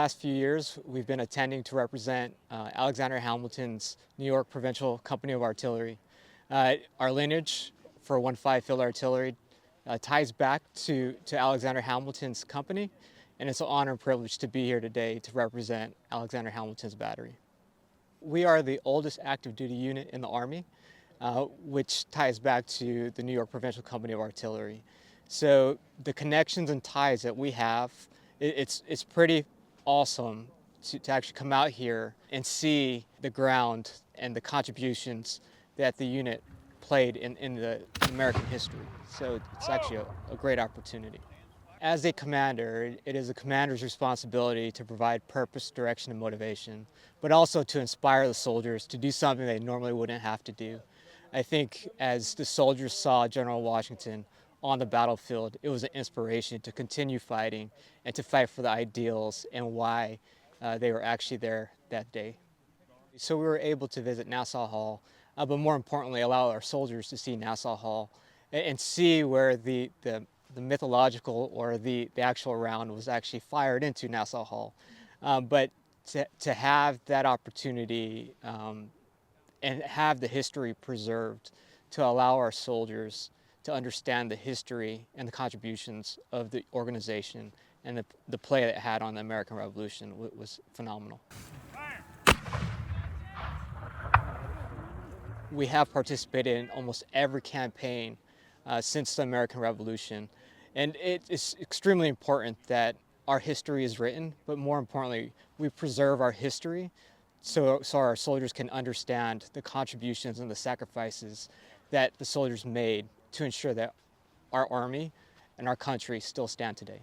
last few years, we've been attending to represent Alexander Hamilton's New York Provincial Company of Artillery. Our lineage for 1-5 Field Artillery ties back to Alexander Hamilton's company, and it's an honor and privilege to be here today to represent Alexander Hamilton's battery. We are the oldest active duty unit in the Army, which ties back to the New York Provincial Company of Artillery. So the connections and ties that we have, it's pretty awesome to actually come out here and see the ground and the contributions that the unit played in the American history. So it's actually a great opportunity. As a commander, it is a commander's responsibility to provide purpose, direction, and motivation, but also to inspire the soldiers to do something they normally wouldn't have to do. I think as the soldiers saw General Washington on the battlefield, it was an inspiration to continue fighting and to fight for the ideals and why they were actually there that day. So we were able to visit Nassau Hall, but more importantly, allow our soldiers to see Nassau Hall and see where the mythological or the actual round was actually fired into Nassau Hall. But to have that opportunity and have the history preserved to allow our soldiers to understand the history and the contributions of the organization and the play that it had on the American Revolution was phenomenal. We have participated in almost every campaign since the American Revolution, and it is extremely important that our history is written, but more importantly, we preserve our history so our soldiers can understand the contributions and the sacrifices that the soldiers made to ensure that our Army and our country still stand today.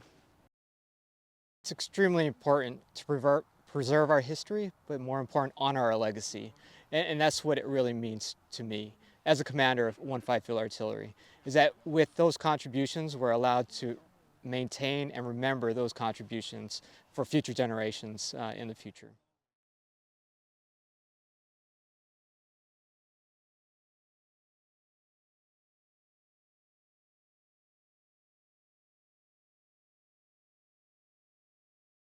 It's extremely important to preserve our history, but more important, honor our legacy. And that's what it really means to me as a commander of 1-5 Field Artillery, is that with those contributions, we're allowed to maintain and remember those contributions for future generations in the future.